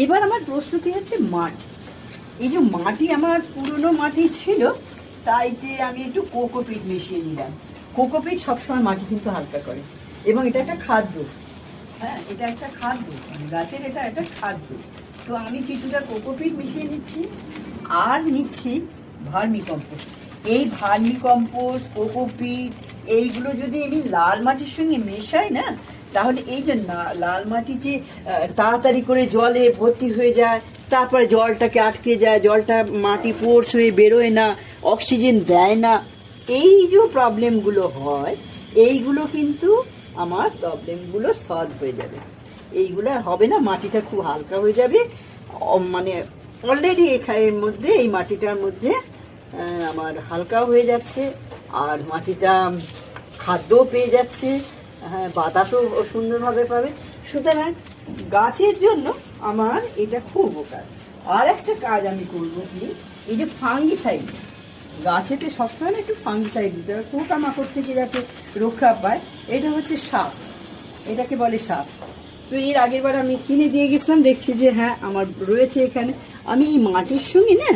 এবার আমার প্রস্তুতি হচ্ছে মাটি। এই যে মাটি আমার পুরনো মাটি ছিল, তাই যে আমি একটু কোকোপিট মিশিয়ে নিলাম। কোকোপিট সবসময় মাটি কিন্তু হালকা করে, এবং এটা একটা খাদ্য। হ্যাঁ, এটা একটা খাদ্য, গাছের এটা একটা খাদ্য। তো আমি কিছুটা কোকোপিট মিশিয়ে নিচ্ছি, আর নিচ্ছি ভার্মি কম্পোস্ট। এই ভার্মি কম্পোস্ট, কোকোপিট, এইগুলো যদি আমি লাল মাটির সঙ্গে মেশাই না, তাহলে এই যে লাল মাটি যে তাড়াতাড়ি করে জলে ভর্তি হয়ে যায়, তারপরে জলটাকে আটকে যায়, জলটা মাটি পোর্স হয়ে বেরোয় না, অক্সিজেন দেয় না, এই যে প্রবলেমগুলো হয়, এইগুলো কিন্তু আমার প্রবলেমগুলো সলভ হয়ে যাবে। এইগুলো হবে না, মাটিটা খুব হালকা হয়ে যাবে। মানে অলরেডি এর মধ্যে, এই মাটিটার মধ্যে আমার হালকাও হয়ে যাচ্ছে, আর মাটিটা খাদ্যও পেয়ে যাচ্ছে, হ্যাঁ, বাতাসও সুন্দরভাবে পাবে। সুতরাং গাছের জন্য আমার এটা খুব উপকার। আর একটা কাজ আমি করবো কি, এই যে ফাঙ্গিসাইড, গাছেতে সবসময় একটু ফাঙ্গিসাইড দিতে হবে পোকামাকড় থেকে যাতে রক্ষা পায়। এটা হচ্ছে সাফ, এটাকে বলে সাফ। তো এর আগের বার আমি কিনে দিয়ে গেছিলাম, দেখছি যে হ্যাঁ আমার রয়েছে এখানে। আমি এই মাটির সঙ্গে না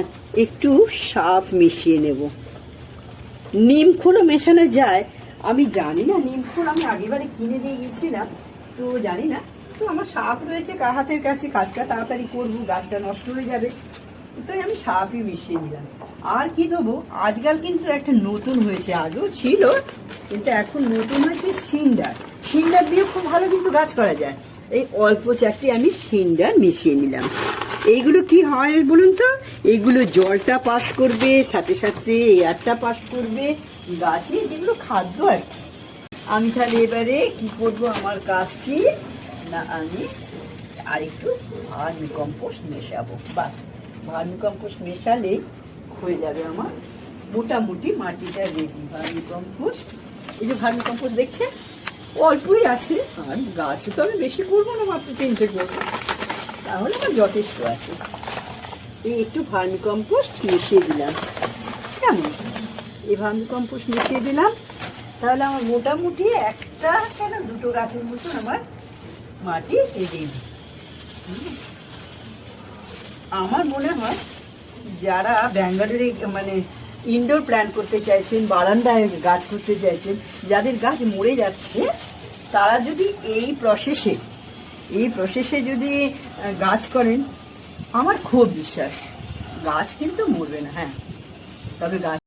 একটু সাফ মিশিয়ে নেব। নিমখোলও মেশানো যায়, আমি জানি না, নিমখোল আমি আগেরবারে কিনে দিয়ে গেছিলাম, তো জানি না। তো আমার সাপ রয়েছে হাতের কাছে, কাজটা তাড়াতাড়ি করবো, গাছটা নষ্ট হয়ে যাবে, তো আমি সাপই মিশিয়ে নিলাম। আর কি দেবো, আজকাল কিন্তু একটা নতুন হয়েছে, আগেও ছিল কিন্তু এখন নতুন হয়েছে সিন্ডার। সিন্ডার দিয়ে খুব ভালো কিন্তু গাছ করা যায়। এই অল্প চারটি আমি সিন্ডার মিশিয়ে নিলাম। এইগুলো কি হয় বলুন তো, এইগুলো জলটা পাস করবে, সাথে সাথে এয়ারটা পাস করবে, গাছে যেগুলো খাদ্য আর কি। আমি তাহলে এবারে কি করবো, আমার কাজটি না, আমি আর একটু ভার্মি কম্পোস্ট মেশাবো। বাস, ভার্মি কম্পোস্ট মেশালেই হয়ে যাবে আমার মোটামুটি মাটিটা রেডি। ভার্মি কম্পোস্ট, এই যে ভার্মি কম্পোস্ট দেখছেন অল্পই আছে, আর গাছ তো আমি বেশি করবো না, মাত্র 3টে করবো, তাহলে আমার যথেষ্ট আছে। এই একটু ভার্মি কম্পোস্ট মিশিয়ে দিলাম, কেমন, এই ভার্মি কম্পোস্ট মিশিয়ে দিলাম, তাহলে আমার মোটামুটি একটা কেন দুটো গাছের মতো আমার মাটি রেডি। আমার মনে হয় যারা ব্যাঙ্গালোরে মানে ইনডোর প্ল্যান করতে চাইছেন, বারান্দায় গাছ করতে চাইছেন, যাদের গাছ মরে যাচ্ছে, তারা যদি এই প্রসেসে যদি গাছ করেন, আমার খুব বিশ্বাস গাছ কিন্তু মরবে না। হ্যাঁ, তবে গাছ